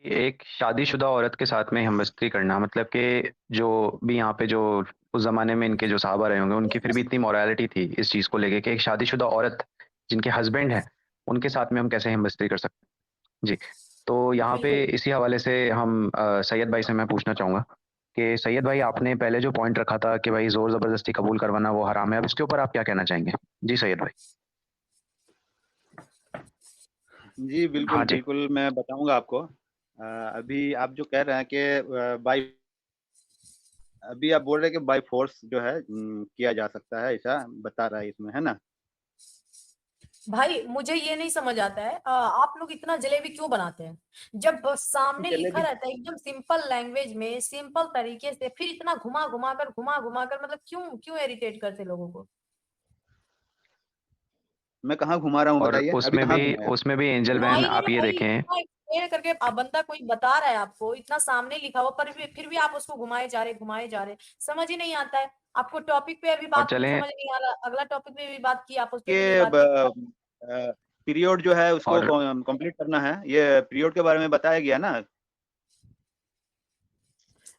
एक शादीशुदा औरत के साथ में हमबस्तरी करना मतलब कि जो भी यहाँ पे जो उस ज़माने में इनके जो साहबा रहे होंगे, उनकी फिर भी इतनी मोरालिटी थी इस चीज़ को लेके कि एक शादीशुदा औरत जिनके हस्बैंड हैं, उनके साथ में हम कैसे हमबस्तरी कर सकते हैं? जी। तो यहाँ पे बिल्कुल। इसी हवाले से हम सैयद भाई से मैं पूछना चाहूँगा कि सैयद भाई आपने पहले जो पॉइंट रखा था कि भाई ज़ोर-ज़बरदस्ती कबूल करवाना वो हराम है, अब इसके ऊपर आप क्या कहना चाहेंगे? जी, सैयद भाई। जी, हाँ बिल्कुल, जी। बिल्कुल, मैं बताऊँगा आपको। अभी आप जो कह रहे हैं कि बाय अभी आप बोल रहे हैं कि बाय फ़ोर्स जो है किया जा सकता है, ऐसा बता रहा है इसमें, है ना? भाई मुझे ये नहीं समझ आता है आप लोग इतना जलेबी क्यों बनाते हैं? जब सामने लिखा जलेबी रहता है एकदम सिंपल लैंग्वेज में, सिंपल तरीके से, फिर इतना घुमा-घुमा कर मतलब क्यों क्यों इरिटेट करते लोगों को? मैं कहाँ घुमा रहा हूँ और बताइए? अभी कहाँ घुमाया? उसमें भी एंजल मैन मायने आप में ये भाई देखें। इतना एक्सप्लेन करके बंदा कोई बता रहा है आपको, इतना सामने लिखा हुआ पर भी फिर भी आप उसको घुमाए जा रहे। समझ ही नहीं आता है। आपको टॉपिक पे अभी और बात चलें समझ नहीं आ रहा, अगला टॉपिक पे भी बात की, आप उस पे भी नहीं कि बात की। पीरियड जो है उसको और कंप्लीट करना है, ये पीरियड के बारे में बताया गया ना?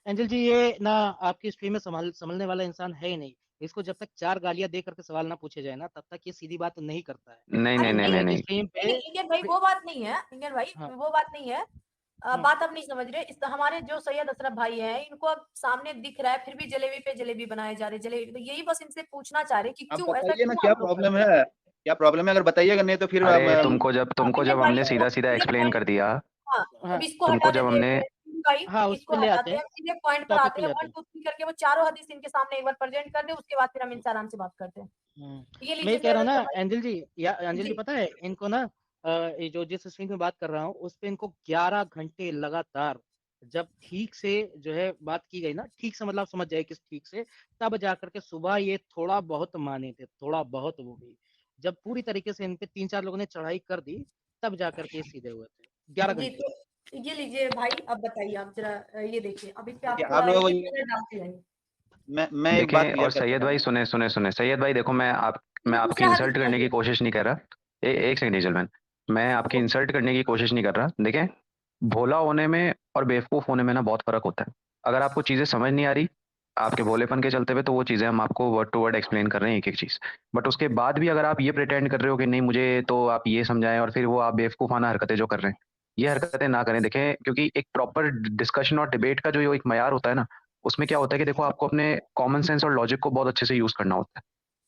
एंजल जी ये ना आपकी स्ट्रीम में संभलने वाला इंसान है ही नहीं। इसको जब तक 4 गालियाँ दे करके सवाल ना पूछे जाए ना, तब तक ये सीधी बात नहीं करता है। नहीं, अरे नहीं, नहीं, नहीं, नहीं, मेरे नहीं। स्ट्रीम नहीं, पे नहीं, इंडियन भाई वो बात नहीं है, इंडियन भाई हाँ, वो बात नहीं है। हुँ, बात आप नहीं समझ रहे। इस हमारे जो सैयद अशरफ भाई हैं, इनको अब सामने दिख रहा है, फिर भी जलेबी पे जलेबी बनाए जा रहे, जलेबी तो यही बस इनसे पूछना चाह रहे कि आप क्यों ऐसा बताइए ना क्यों क्या आप लोग प्रॉब्लम करते हैं? है? क्या प्रॉब्लम है? अगर बताइएगा नहीं तो फिर अरे भाई तुमको इंडियन जब भाई हमने को सीधा-सीधा सीधे एक्सप्लेन पॉइंट कर दिया, हाँ, हाँ, अब इसको हटा तुमको जब देते हमने हैं भाई, हाँ, उस इसको पे ले आते हटाते हैं, हैं, सीधे पॉइंट पर टॉपिक आते पे हैं, ले आते 1, हैं। 2, 3 करके वो चारों हदीस इनके सामने एक बार प्रेजेंट कर दे, उसके बाद फिर हम इनसे आराम से बात करते हैं। हुँ, ये मैं ये लीजिए कह रहा सैयद हूँ ना अशरफ भाई। एंजल जी जी। पता है इनको ना ये जो जिस स्ट्रीम में बात कर रहा हूँ, उस पे इनको 11 घंटे लगातार जब ठीक से जो है बात की गई ना, ठीक से मतलब आप समझ जाइए किस ठीक से, तब जाकर के सुबह ये थोड़ा बहुत माने थे, थोड़ा बहुत वो भी। जब पूरी तरीके से इन पे 3-4 लोगों ने चढ़ाई कर दी, तब जाकर के ये सीधे हुए थे, 11 जी, घंटे। तो ये लीजिए भाई, अब बताइए आप ज़रा ये देखिए, अब इस पे देखिए आप आप थोड़ा लोगों को ये ये डालते जाइए। मैं एक बात देखें क्लियर और कर सैयद देता भाई हूँ। सुने। सैयद भाई देखो मैं ये आपकी दूसरा हदीस इंसल्ट करने की लाइए। कोशिश नहीं कर रहा। एक सेकंड एंजल मैन, मैं आपकी ओके, इंसल्ट करने की कोशिश नहीं कर रहा। देखें, भोला होने में और बेवकूफ़ होने में ना बहुत फ़र्क होता है। अगर आपको चीज़ें समझ नहीं आ रही, आपके भोलेपन के चलते हुए तो वो चीज़ें हम आपको वर्ड टू वर्ड एक्सप्लेन कर रहे हैं एक-एक चीज़। बट उसके बाद भी अगर आप ये प्रिटेंड कर रहे हो कि नहीं मुझे तो आप ये समझाएँ और फिर वो आप बेवकूफ़ाना हरकतें जो कर रहे हैं, ये हरकतें ना करें। देखें क्योंकि एक प्रॉपर डिस्कशन और डिबेट का जो एक मयार होता है ना, उसमें क्या होता है कि देखो आपको अपने कॉमन सेंस और लॉजिक को बहुत अच्छे से यूज़ करना होता है।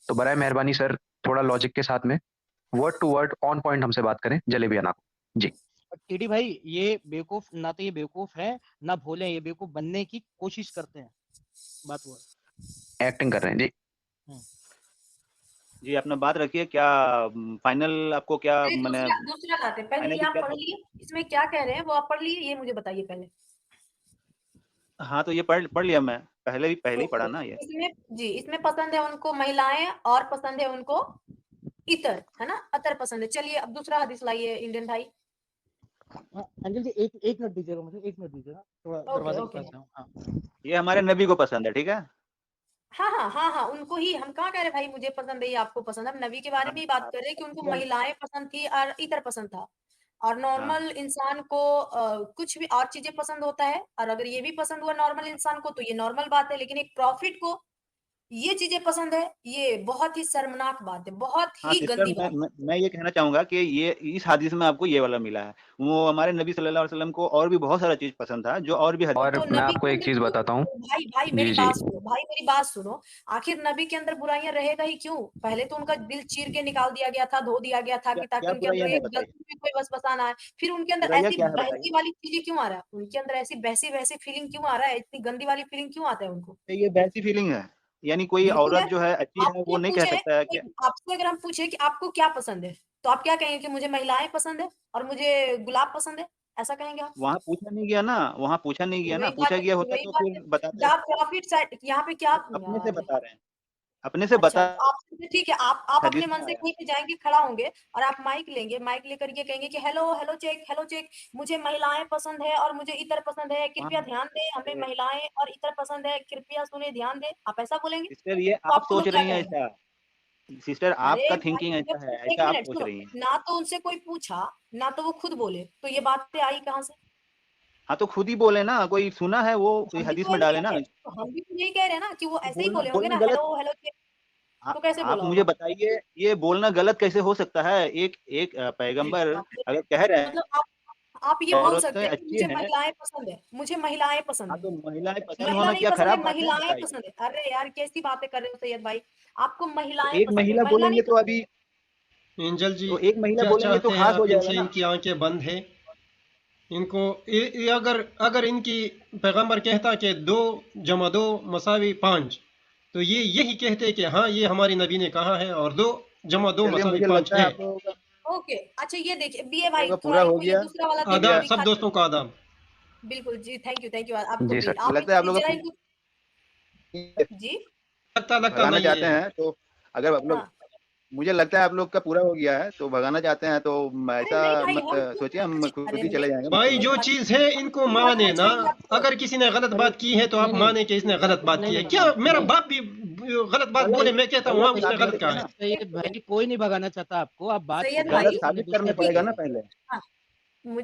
तो बराए मेहरबानी सर थोड़ा लॉजिक के साथ में word to word on point हमसे बात करें, जलेबियाँ ना। जी, और टीडी भाई ये बेवकूफ़ ना तो ये बेवकूफ़ है, ना भोले हैं, ये बेवकूफ़ बनने की कोशिश करते हैं, बात वो है। एक्टिंग कर रहे हैं। जी। हुँ। जी, अपना बात रखिए क्या फाइनल आपको क्या चलिए मने दूसरा दूसरा लाते हैं। पहले ये फाइनली आप क्या पढ़ लिए, इसमें क्या कह रहे हैं वो आप पढ़ लिए, ये मुझे बताइए पहले। हाँ, तो ये पढ़ लिया मैं। पहले ही ओके, पढ़ा ना ये। इसमें जी, इसमें पसंद है उनको महिलाएँ और पसंद है उनको इतर, है ना? अतर पसंद है। चलिए अब दूसरा हदीस लाइए इंडियन भाई। हाँ, अंजलि जी 1 मिनट दीजिएगा मुझे, 1 मिनट दीजिएगा, थोड़ा ओके, दरवाज़े के ओके। पास जाऊँ। हाँ। ये हमारे नबी को पसंद है, ठीक है? हाँ, उनको ही हम कहाँ कह रहे भाई मुझे पसंद है, ये आपको पसंद है। हम नबी के बारे हाँ, में ही बात आप कर रहे हैं कि उनको आपको महिलाएँ पसंद थी और इतर पसंद था। और हाँ। नॉर्मल इंसान को कुछ भी और चीज़ें पसंद होता है और अगर ये भी पसंद हुआ नॉर्मल इंसान को तो ये नॉर्मल बात है। लेकिन एक प्रॉफिट को ये चीज़ें पसंद है, ये बहुत ही शर्मनाक बात है, बहुत हाँ, ही सिस्टर गंदी बात है। मैं ये कहना चाहूँगा कि ये इस हदीस में आपको ये वाला मिला है। वो हमारे नबी सल्लल्लाहु अलैहि वसल्लम को और भी बहुत सारा चीज़ पसंद था, जो और भी और तो हदीस में मैं है। नबी आपको के एक अंदर चीज़ क्यों बताता हूँ। भाई जी, जी। मेरी बात सुनो। आखिर नबी के अंदर बुराइयाँ रहेगा ही क्यों? पहले तो उनका दिल चीर के निकाल दिया गया था, धो दिया गया था क्या कि ताकि क्या उनके बुराइयाँ अंदर है एक बताइए? गलती भी कोई वसवसा ना आए। फिर उनके अंदर बुराइयाँ ऐसी क्या है बताइए? बहसी वाली चीज़ें क्यों आ रहा है? उनके अंदर ऐसी बहसी-वहसी फीलिंग क्यों आ रहा है? इतनी गंदी वाली फीलिंग क्यों आता है उनको? तो ये वैसी फीलिंग है। यानी कोई बिल्कुल औरत है। जो है अच्छी है, वो आपसे नहीं कह पूछे सकता है कोई कि आपसे अगर हम पूछे कि आपको क्या पसंद है? तो आप क्या कहेंगे कि मुझे महिलाएँ पसंद है और मुझे गुलाब पसंद है? ऐसा कहेंगे आप? वहाँ पूछा नहीं गया ना, वही बात पूछा है गया होता वही तो बात है। फिर बताते। जहाँ प्रॉफिट साइड यहाँ पे क्या अपने से यार बता रहे हैं, अपने से अच्छा, बता तो आप ठीक है, आप अपने हदीस में मन से आया है। कहीं पे जाएँगे, खड़ा होंगे और आप माइक लेंगे, माइक लेकर ये कहेंगे कि हेलो चेक, मुझे महिलाएँ पसंद है और मुझे इतर पसंद है, वहाँ कृपया ध्यान दें, हमें अरे! महिलाएँ और इतर पसंद है, कृपया सुनें, ध्यान दें। आप ऐसा बोलेंगे? सिस्टर ये तो आप आपको सोच लोग क्या रही हैं कहेंगे? ऐसा। सिस्टर अरे आपका भाई थिंकिंग जब ऐसा है, 1 ऐसा आप मिनट सोच सुनो, रही हैं। ना तो उनसे कोई पूछा, ना तो वो खुद बोले, तो ये बातें आई कहाँ से? हाँ तो खुद ही बोले ना, कोई सुना है वो, कोई हम भी हदीस तो में यही डाले कह ना। रहे हैं, तो हम भी तो यही कह रहे हैं ना कि वो ऐसे ही बोलना बोले होंगे बोलना ना, गलत, हेलो हेलो तो कैसे आप बोला मुझे होगा? बताइए ये बोलना गलत कैसे हो सकता है? एक एक पैगंबर अगर कह रहे हैं मतलब आप ये बोल औरतें सकते हैं कि अच्छी मुझे हैं, महिलाएं पसंद है, मुझे महिलाएं पसंद हाँ है। तो महिलाएं पसंद महिला होना नहीं क्या पसंद है, खराब बात है? महिलाएं बताइए। पसंद है। अरे यार कैसी बातें कर रहे हो सैयद भाई, आपको तो महिलाएं एक पसंद है, महिला महिला नहीं बोलेंगे तो पसंद है। अभी, एंजल जी तो एक महिला क्या बोलेंगे तो चाहते हैं खास हो आप जाएगा इनसे? ना। इनकी आंखें बंद है। इनको ये अगर अगर इनकी पैगंबर कहता कि 2 + 2 = 5, तो ये यही कहते कि हाँ ये हमारी नबी ने कहा है और 2 + 2 चलिए = मुझे 5 लगता है है। आप लोगों का ओके, अच्छा ये देखिए बीए भाई थोड़ा पूरा हो इनको ये गया। दूसरा वाला चलिए आदाब, दिखा सब दोस्तों को आदाब। बिल्कुल जी, थैंक यू आपको जी भी। सर। आप लगता है आप लोग जरा इनको जी लगता भगाना नहीं चाहते है। हैं, तो अगर आप लोग, हाँ। मुझे लगता है आप लोग का पूरा हो गया है, तो भगाना चाहते हैं तो अरे ऐसा नहीं भाई मत हम क्यों सोचिए, हम खुद अरे ही चले नहीं जाएंगे ना। भाई सैयद जो भाई, चीज है इनको हम माने भगाना ना। चाहिए आपको। अगर किसी ने गलत बात की है तो आप नहीं, माने कि इसने गलत बात नहीं, की है। नहीं, क्या मेरा नहीं। बाप भी गलत बात गलत बोले, मैं कहता हूँ हाँ गलत उसने साबित गलत है कहा है। ना, सैयद भाई कोई नहीं भगाना चाहता आपको, आप बात सैयद करिए, भाई गलत हमने साबित करना दूसरे पे पड़ेगा ठीक ना है, पहले। हाँ,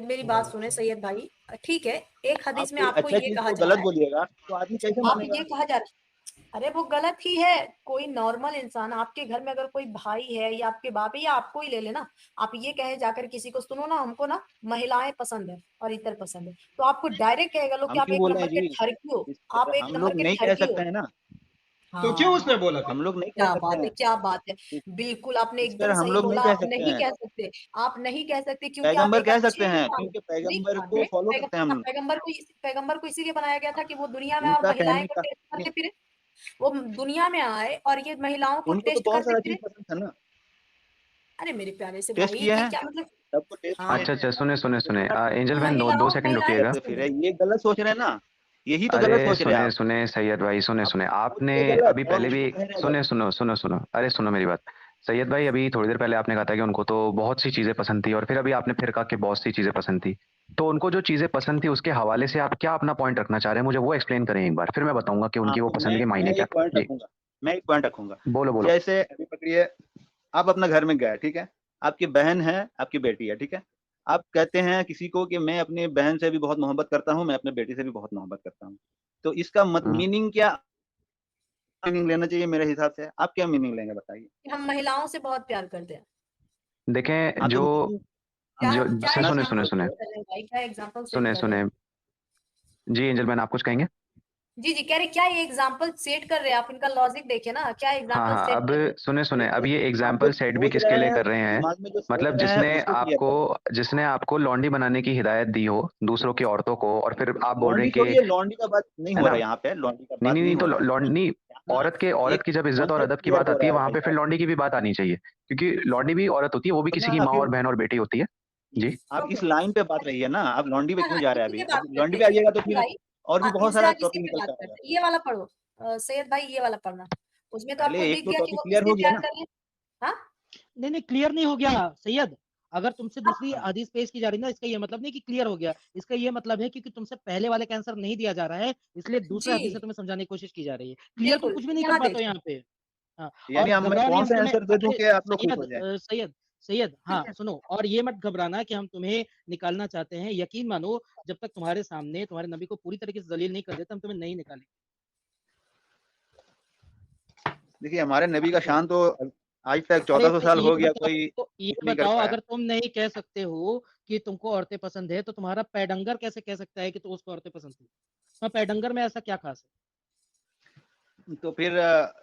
मेरी बात सुने सैयद भाई, ठीक है, एक आप हदीस में कोई आपको अच्छा ये चीज कहा को जा गलत रहा है, बोलिएगा तो आदमी कैसे आप मानेगा? ये कहा जा रहा है, अरे वो गलत ही है। कोई नॉर्मल इंसान आपके घर में अगर कोई भाई है या आपके बाप है या आपको ही ले लेना, आप ये कहे जाकर किसी को, सुनो ना हमको ना महिलाएं पसंद है और इतर पसंद है, तो आपको डायरेक्ट कहेगा लोग कि हम आप क्यों एक बोल रहे नंबर हैं के जी? ठरकी हो, आप एक हम नंबर लोग के नहीं कह ठरकी सकते हो। हैं ना, तो क्यों उसने हाँ, बोला फिर? हम लोग नहीं कह क्या सकते बात है, हैं क्या बात है। बिल्कुल आपने इस पर, एकदम हम सही लोग नहीं बोला, कह आप सकते नहीं हैं। कह सकते, आप नहीं कह सकते क्योंकि आप पैगंबर एक कह अच्छे सकते हैं, इंसान क्योंकि हो। नहीं पैगंबर को माने, फॉलो करते हैं हम लोग। पैगंबर को इसीलिए बनाया गया था कि वो दुनिया में और उनका महिलाएं कहने को का, टेस्ट करते फिरे, वो दुनिया में आए और ये महिलाओं को उनको तो टेस्ट बहुत करते सारा चीज फिरे। पसंद था ना, अरे मेरे प्यारे से टेस्ट भाई किए ये हैं, क्या मतलब, सबको टेस्ट हाँ किए अच्छा हैं। अच्छा, सुने सुने सुने, एंजल बहन दो महिलाओं 2 सेकंड महिलाएं रुकिएगा। तो पसंद फिर है। ये गलत सोच रहे हैं ना, यही तो गलत अरे सोच रहे हैं सुने आप। सुने सैयद भाई, सुने आप सुने, सोच आपने रहे गलत अभी और पहले भी, उसको कह रहे हैं सुने गलत। सुनो सुनो सुनो, अरे सुनो मेरी बात। सैयद भाई अभी थोड़ी देर पहले आपने कहा था कि उनको तो बहुत सी चीजें पसंद थी, और फिर अभी आपने फिर कहा कि बहुत सी चीजें पसंद थी। तो उनको जो चीजें पसंद थी उसके हवाले से आप क्या अपना पॉइंट रखना चाह रहे हैं, मुझे वो एक्सप्लेन करें एक बार, फिर मैं बताऊंगा कि हाँ उनकी वो तो पसंद के मैं मायने क्या एक पॉइंट थे। जी रखूंगा, मैं एक पॉइंट रखूंगा। बोलो बोलो। जैसे अभी पकड़िए, आप अपना घर में गए, ठीक है, आपकी बहन है, आपकी बेटी है, ठीक है, आप कहते हैं किसी को कि मैं अपनी बहन से भी बहुत मोहब्बत करता हूँ, मैं अपने बेटी से भी बहुत मोहब्बत करता हूँ, तो इसका हम्म, मीनिंग क्या, मीनिंग लेना चाहिए मेरे हिसाब से? आप क्या मीनिंग लेंगे बताइए? कि हम महिलाओं से बहुत प्यार करते हैं। देखें हाँ तो जो meaning क्या जो क्या सुने सुने एग्जांपल सुने सुने सेट कर रहे हैं भाई, क्या एग्जांपल सेट सुने कर रहे हैं? सुने, जी एंजल बहन आप कुछ कहेंगे? जी जी कह रहे क्या ये एग्जांपल सेट कर रहे हैं आप, इनका लॉजिक देखिए ना, क्या हाँ एग्जांपल हाँ, सेट अब कर रहे हैं? सुने सुने, अब ये आप जो एग्जाम्पल सेट भी सोच किसके रहे लिए हैं, कर रहे हैं, दिमाग में जो सोच मतलब रहे हैं जिसने आपको लॉन्डी बनाने की हिदायत दी हो दूसरों की औरतों को, और फिर आप बोल रहे लॉन्डी हैं कि, छोड़िए, लॉन्डी का बात नहीं है हो ना, रहा है यहाँ पे, लॉन्डी का नहीं बात नहीं नहीं नहीं, हो तो रहा है। लॉन्डी, यहाँ औरत एक की जब इज्जत और कॉन्सेप्ट अदब की क्लियर बात हो आती रहा है है वहां भाई पे फिर साहब। लॉन्डी की भी बात आनी चाहिए, क्योंकि लॉन्डी भी औरत होती है, वो भी किसी की ना माँ और फिर बहन और बेटी होती है। जी आप ओके इस लाइन पे बात रही है ना, आप लॉन्डी पे हाँ क्यों हाँ जा रहे हैं? इसी अभी पे बात अब लॉन्डी करते पे हैं आइएगा तो इसी फिर भाई। और भी बहुत इनसे सारा आज इसी टॉपिक पे बात निकलता करते रहेगा। हैं, ये वाला पढ़ो सैयद भाई, ये वाला पढ़ना, उसमें तो पहले आपको एक दिख तो गया कि टॉपिक वो क्लियर किस हो लिए गया प्यार ना। कर रहे हैं। हाँ नहीं नहीं, क्लियर नहीं हो गया सैयद। अगर तुमसे दूसरी हाँ, हदीस पेश की जा रही है ना, इसका ये मतलब नहीं कि क्लियर हो गया, इसका ये मतलब है क्योंकि तुमसे पहले वाले का आंसर नहीं दिया जा रहा है, इसलिए दूसरे जी हदीस से तुम्हें समझाने की कोशिश की जा रही है। क्लियर तुम बिल्कुल कुछ भी नहीं कर यहाँ पाते हो देखिए, यहाँ पे। हाँ, यानी और अब मैं घबराओ नहीं, कौन हम सा तुम्हें, आंसर दे दूं अरे कि आप लोग खुश सैयद हो जाए? सैयद सैयद, हाँ सुनो, और ये मत घबराना कि हम तुम्हें निकालना चाहते हैं, यकीन मानो जब तक तुम्हारे सामने तुम्हारे नबी को पूरी तरीके से जलील नहीं कर देते हम तुम्हें नहीं निकालेंगे। देखिए हमारे नबी का शान तो आज तक अरे 1400 तो साल हो गया, कोई ये कुछ नहीं कर बताओ, पाया। अगर तुम नहीं कह सकते हो कि तुमको औरतें पसंद है, तो तुम्हारा पैडंगर कैसे कह सकता है कि तो उसको औरतें पसंद थी? तो पैडंगर में ऐसा क्या खास तो फिर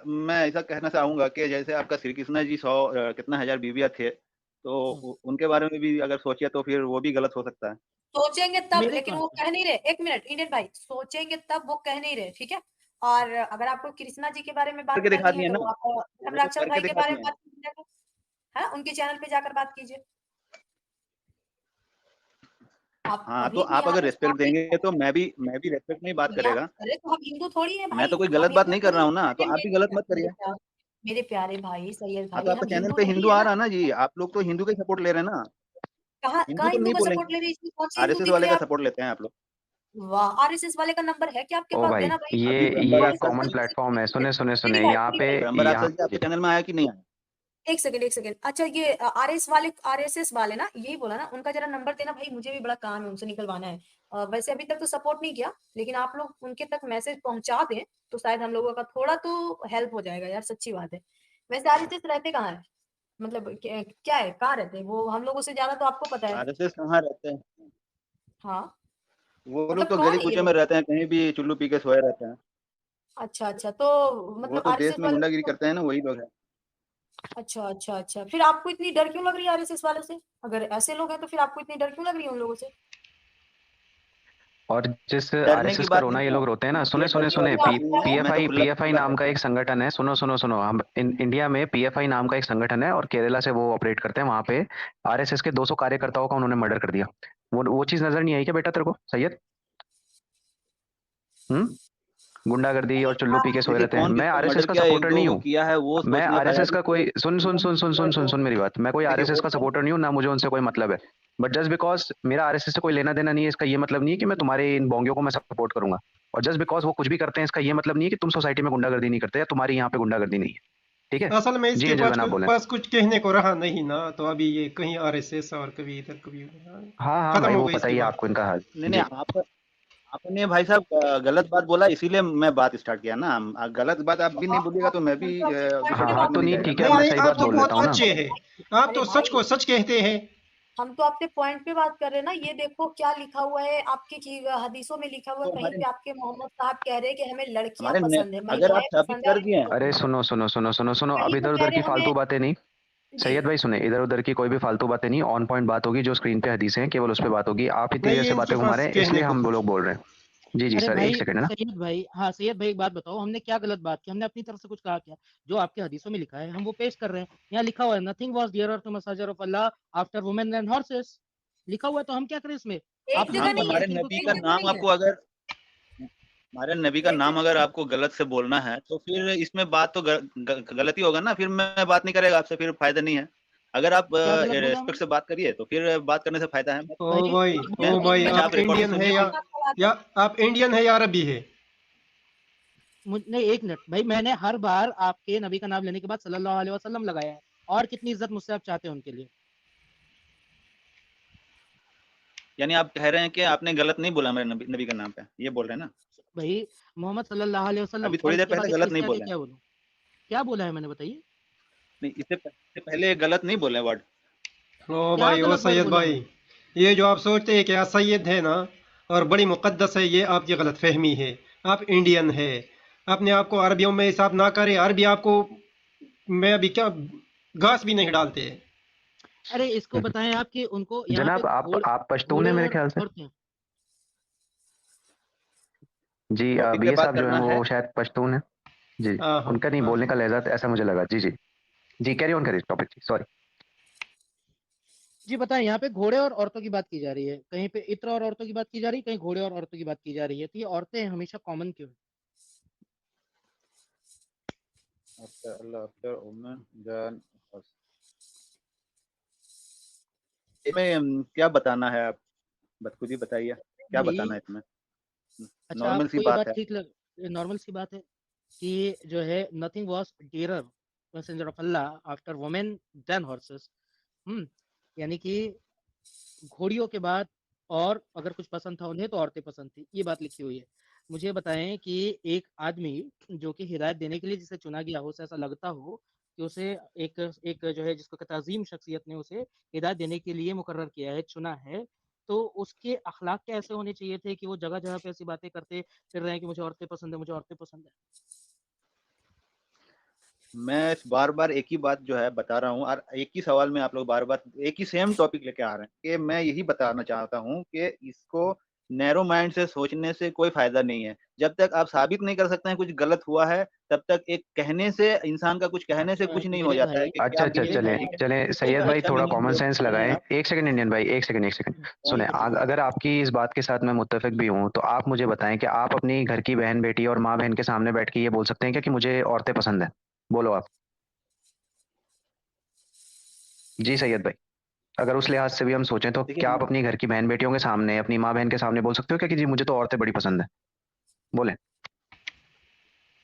मैं ऐसा कहना चाहूंगा कि जैसे आपका श्री कृष्ण जी 100 कितना हजार बीवियां थे, तो है? उनके बारे में भी अगर सोचिए तो फिर वो भी गलत हो सकता है। सोचेंगे तब, मेरे लेकिन कौन वो कह नहीं रहे, एक मिनट इंडियन भाई, सोचेंगे तब वो कह नहीं रहे, ठीक है। और अगर आपको कृष्णा जी के बारे में बात करके दिखा करनी है दिए तो ना, आप वो तो धर्मराक्षस करके भाई के दिखा बारे दिए में हैं। बात कीजिए, है उनके चैनल पे जाकर बात कीजिए। आप हाँ तो अभी भी आप यहाँ अगर पे रेस्पेक्ट स्टॉपिक, देंगे तो मैं भी रेस्पेक्ट में ही बात करेगा। अरे तो हम हिंदू थोड़ी है मैं भाई, तो कोई हम गलत बात हिंदू नहीं कर थोड़ी रहा है। हूँ ना, तो अरे आप भी गलत मत करिए। मेरे प्यारे भाई सैयद हाँ तो भाई, आपका हम चैनल हिंदू पे नहीं हिंदू है आ ना। रहा ना जी, आप लोग तो हिंदू का सपोर्ट ले रहे हैं ना, कहाँ हिंदू कहाँ तो हिंदू नहीं का सपोर्ट बोलेंगे। ले रही है, कौन सी हिंदू आरएसएस दिख वाले रहे का हैं सपोर्ट लेते हैं आप लोग। आपको? वाह, आरएसएस वाले का नंबर है क्या आपके ओ पास? भाई, देना भाई। ये अभी ब्रह्म ये राक्षस कॉमन प्लेटफॉर्म है, सुने सुने मेरी सुने, भाई यहाँ मेरी पे, भाई ब्रह्म यहाँ राक्षस जी आपके चैनल में आया कि नहीं आया? एक सेकंड, अच्छा ये आरएसएस वाले ना, यही बोला ना, उनका जरा नंबर देना भाई, मुझे भी बड़ा काम है, उनसे निकलवाना है। वैसे अभी तक तो सपोर्ट नहीं किया, लेकिन आप लोग उनके तक मैसेज पहुंचा दें तो शायद हम लोगों का थोड़ा तो हेल्प हो जाएगा यार, सच्ची बात है। वैसे आरएसएस रहते कहाँ है, मतलब क्या है, कहाँ रहते हैं वो, हम लोगों से ज्यादा तो आपको पता है। आरएसएस कहाँ रहते हैं? हाँ, वो लोग मतलब तो कौन गली है ये कूचे में लोग? रहते हैं, कहीं भी चुल्लू पी के सोए रहते हैं। अच्छा अच्छा, तो वो मतलब तो देश आरएसएस में वाले गुंडागिरी करते हैं ना, वही लोग हैं। अच्छा अच्छा अच्छा, फिर आपको इतनी डर क्यों लग रही है आरएसएस वालों से? अगर ऐसे लोग हैं तो फिर आपको इतनी डर क्यों लग रही है उन लोगों से? और जिस डरने की आरएसएस का बात रोना नहीं ये है, लोग रोते हैं ना, सुने ये सुने डर की वाली सुने तो बात आप नहीं है, मैं तो पीएफआई खुला पीएफआई खुला नाम का रहता हूँ। एक संगठन है, सुनो सुनो सुनो, हम इंडिया में पीएफआई नाम का एक संगठन है और केरला से वो ऑपरेट करते हैं। वहां पे आरएसएस के 200 कार्यकर्ताओं का उन्होंने मर्डर कर दिया। वो चीज नजर नहीं आई क्या बेटा तेरे को सैयद? गुंडागर्दी और चुल्लू पी के सोए देखिए रहते हैं। कौन मैं किसका आरएसएस मर्डर का किया, एक सपोर्टर दो नहीं को हूँ। किया है वो मैं सोचने का है। आरएसएस का कोई सुन मेरी बात, मैं कोई देखिए आरएसएस का सपोर्टर नहीं हूँ, ना मुझे उनसे कोई मतलब है। बट जस्ट बिकॉज मेरा आरएसएस से कोई लेना देना नहीं है, इसका ये मतलब नहीं है कि मैं तुम्हारे इन बोंगियों को मैं सपोर्ट करूंगा। और जस्ट बिकॉज वो कुछ भी करते हैं, इसका ये मतलब नहीं है कि तुम सोसाइटी में गुंडागर्दी नहीं करते या तुम्हारी यहाँ पे गुंडागर्दी नहीं है। ठीक है? असल में जी इसके अजय पास जनाब बोले। पास कुछ कहने को रहा नहीं ना, तो अभी ये कहीं आरएसएस और कभी इधर कभी उधर, हाँ हाँ खत्म भाई, हो वो गई पता इसकी ही है बात। आपको इनका हाल। नहीं नहीं, जी आप आपने भाई साहब गलत बात बोला, इसीलिए मैं बात स्टार्ट किया ना। गलत बात आप भी नहीं बोलिएगा तो मैं भी हम तो अपने पॉइंट हाँ पे दूसरे हाँ, बात बात में तो नहीं नहीं जाएगा ठीक ना। है, नहीं मैं नहीं, सही आप बात तो बोल बहुत देता हूँ ना। अच्छे हैं, आप अरे तो भाई, सच को सच कहते हैं। हम तो अपने पॉइंट पे बात कर रहे हैं ना। ये देखो क्या लिखा हुआ है आपके हदीसों में, लिखा हुआ है तो कहीं पे, आपके मोहम्मद साहब कह रहे हैं कि हमें लड़कियां पसंद है, अगर आप महिलाएं साबित पसंद कर है। दिए, अरे सुनो सुनो सुनो सुनो सुनो, अब कहीं वो इधर कह उधर रहे की हैं फालतू हमें। बातें नहीं। जी, सैयद भाई सुने, इधर उधर की कोई भी फालतू बातें नहीं, ऑन पॉइंट बात होगी। जो स्क्रीन पे हदीसें हैं केवल उस पे बात होगी। आप ही नहीं, तेरे ये जैसे इनके बातें घुमा पास रहे हैं, कहने इसलिए को हम कुछ। लोग बोल रहे हैं। जी जी अरे सर, एक भाई सेकंड है ना। सैयद भाई, हाँ सैयद भाई एक बात बताओ, हमने क्या गलत बात की? हमने अपनी तरफ से कुछ कहा क्या? जो आपके हदीसों में लिखा है हम वो पेश कर रहे हैं। यहाँ लिखा हुआ है nothing was dearer to messenger of Allah after women and horses, लिखा हुआ है, तो हम क्या करें इसमें? एक आप जगह हदीस हम नहीं है, हमारे बताइए। नबी एक का जगह नाम नहीं है, आपको अगर हमारे नबी का एक नाम जगह अगर नहीं है। आपको गलत से बोलना है तो फिर इसमें बात तो गलत ही होगा ना। फिर मैं बात नहीं करेगा आपसे, फिर फायदा नहीं है। अगर आप क्या गलत बोला हमने? रेस्पेक्ट से बात करिए तो फिर बात करने से फायदा है। ओ भाई, एक मैं ओ भाई, अच्छा, आप आप रिकॉर्डिंग इंडियन है सुनिए फिर। या आप इंडियन है या अरबी है? नहीं, एक मिनट भाई, मैंने हर बार आपके नबी का नाम लेने के बाद सल्लल्लाहु अलैहि वसल्लम लगाया है। और कितनी इज्जत मुझसे आप चाहते हैं उनके लिए? यानी आप कह रहे हैं कि आपने गलत नहीं बोला मेरे नबी का नाम पे, ये बोल रहे हैं ना? भाई मोहम्मद सल्लल्लाहु अलैहि वसल्लम, अभी और थोड़ी देर इसके बाद पहले इससे गलत नहीं इसके आगे बोले। क्या बोलूं? क्या बोला है मैंने, बताइए। नहीं, इससे पहले गलत नहीं बोले वर्ड। ओ क्या भाई, ओ गलत वर्ड सैयद बोला भाई, मैं? ये जो आप सोचते हैं कि आप सैयद है ना और बड़ी मुकद्दस है, ये आपकी गलत फहमी है। आप इंडियन है, अपने आप को अरबियों में हिसाब ना करें। अरबी आपको, मैं अभी क्या, घास भी नहीं डालते हैं। अरे इसको बताएं आप कि उनको यहाँ पे जनाब आप पश्तून है घोड़े मेरे और ख्याल से। औरतें। जी टॉपिक पे बीए बात साहब जो है करना है। वो शायद पश्तून है। जी, हाँ हाँ उनका नहीं हाँ बोलने हाँ। का लहजा ऐसा मुझे लगा। जी जी जी, कैरी ऑन करिए टॉपिक, जी सॉरी। जी बताएं, यहाँ पे घोड़े और औरतों की बात की जा रही है, कहीं पे इत्र और औरतों की बात की जा रही है, कहीं घोड़े और औरतों की बात की जा रही है, तो ये औरतें हमेशा कॉमन क्यों है? इसमें क्या बताना है? आप खुद ही बताइए, क्या भाई बताना है इसमें? अच्छा, नॉर्मल सी आपको ये बात बात है। ठीक लग, नॉर्मल सी बात है कि जो है nothing was dearer messenger of Allah after women than horses. यानी कि घोड़ियों के बाद और अगर कुछ पसंद था उन्हें तो औरतें पसंद थी, ये बात लिखी हुई है। मुझे बताएं कि एक आदमी जो कि हिदायत देने के लिए जिसे चुना गया हो, उसे ऐसा लगता हो कि उसे एक एक जो है जिसको कहते हैं अजीम शख्सियत ने उसे हिदायत देने के लिए मुकर्रर किया है, चुना है, तो उसके अखलाक क्या ऐसे होने चाहिए थे कि वो जगह जगह पे ऐसी बातें करते फिर रहे हैं कि मुझे औरतें पसंद है, मुझे औरतें पसंद है? मैं बार बार एक ही बात जो है बता रहा हूँ, और एक ही सवाल में आप लोग बार बार एक ही सेम टॉपिक लेके आ रहे हैं कि मैं यही बताना चाहता हूँ कि इसको नैरो माइंड से सोचने से कोई फायदा नहीं है। जब तक आप साबित नहीं कर सकते हैं कुछ गलत हुआ है, तब तक एक कहने से, इंसान का कुछ कहने से कुछ नहीं हो मेरे जाता है भाई, कि अच्छा क्या अच्छा, बिलीव मेरे है, चले भाई, ठीक है? चले एक सैयद भाई, अच्छा अच्छा थोड़ा मीनिंग कॉमन जो सेंस बोल रहे हैं लगाएं। आप। एक सेकंड इंडियन भाई, एक सेकंड सुने। ठीक है, ठीक अगर आपकी इस बात के साथ मैं मुत्तफिक भी हूँ तो आप मुझे बताएं कि आप अपनी घर की बहन बेटी और माँ बहन के सामने बैठ के ये बोल सकते हैं क्या कि मुझे औरतें पसंद है? बोलो आप। जी सैयद भाई, अगर उस लिहाज से भी हम सोचें तो देखिए क्या आप अपनी घर की बहन बेटियों के सामने, अपनी माँ बहन के सामने बोल सकते हो क्या कि जी मुझे तो औरतें बड़ी पसंद है? बोले।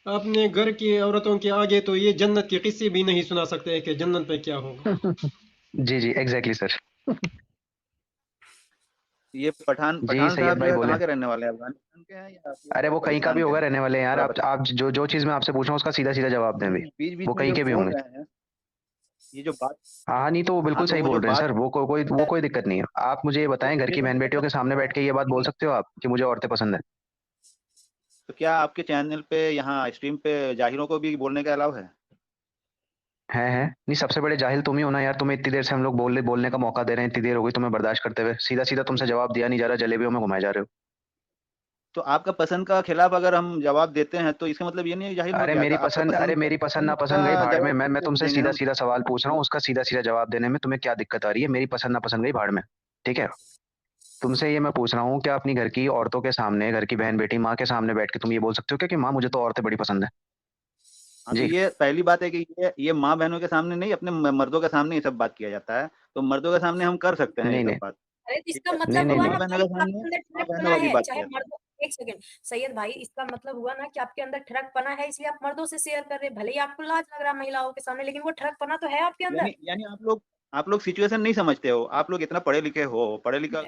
अपने घर की औरतों के आगे तो ये जन्नत के किस्से भी नहीं सुना सकते कि जन्नत में क्या होगा। जी जी एग्जैक्टली सर। ये पठान जी पठान सैयद साहब जो भाई है बोले। कहाँ के रहने वाले हैं, अफगानिस्तान के हैं या फिर अरे वो कहीं का पाकिस्तान भी के होगा हैं? रहने वाले हैं यार, थोड़ा आप बताइए। आप जो चीज मैं आपसे पूछ रहा हूँ उसका सीधा सीधा जवाब दें भी, बीच बीच वो में कहीं जो के भी बोल होंगे। रहे हैं, ये जो बात, हाँ नहीं, तो वो हाँ बिल्कुल तो सही वो बोल जो रहे हैं बात, सर, वो कोई दिक्कत नहीं है। आप मुझे ये बताएं, घर की देखो बहन बेटियों के सामने बैठ के ये बात बोल सकते हो आप कि मुझे औरतें पसंद है? तो क्या आपके चैनल पे यहाँ स्ट्रीम पे जाहिरों को भी बोलने का अलाउ है? है नहीं, सबसे बड़े जाहिल तुम ही हो ना यार, तुम्हें इतनी देर से हम लोग बोलने का मौका दे रहे हैं, इतनी देर हो गई तुम्हें बर्दाश्त करते हुए, सीधा सीधा तुमसे जवाब दिया नहीं जा रहा, जलेबियों में घुमाए जा रहे हो। तो आपका पसंद का खिलाफ अगर हम जवाब देते हैं तो इसका मतलब ये नहीं है जाहिल हो अरे गया। मेरी आपका पसंद, अरे मेरी पसंद नापसंद गई का भाड़ में, जवाब मैं कैसे तुमसे देंगे सीधा हम? सीधा सवाल पूछ रहा हूँ, उसका सीधा सीधा जवाब देने में तुम्हें क्या दिक्कत आ रही है? मेरी पसंद नापसंद गई भाड़ में, ठीक है। तुमसे ये मैं पूछ रहा हूँ, क्या अपनी घर की औरतों के सामने, घर की बहन बेटी माँ के सामने बैठ के तुम ये बोल सकते हो क्या कि माँ मुझे तो औरतें बड़ी पसंद है? हाँ तो जी ये पहली बात है कि ये माँ बहनों के सामने नहीं, अपने मर्दों के सामने ये सब बात किया जाता है। तो मर्दों के सामने हम कर सकते हैं ये नहीं सब नहीं बात, अरे तो ठीक इसका है। नहीं मतलब नहीं हुआ माँ ना नहीं बहनों भाई के सामने आपके अंदर माँ ठरकपना बहनों वाली है, बात चाहे किया जाता मर्दों। एक सेकंड सैयद भाई, इसका मतलब हुआ ना कि आपके अंदर ठरकपना है, इसलिए आप मर्दों से शेयर कर रहे हैं, भले ही आपको लाज लग रहा है महिलाओं के सामने, लेकिन वो ठरकपना तो है आपके है। अंदर। यानी आप लोग सिचुएशन नहीं समझते हो। आप लोग इतना पढ़े लिखे हो, पढ़े लिखा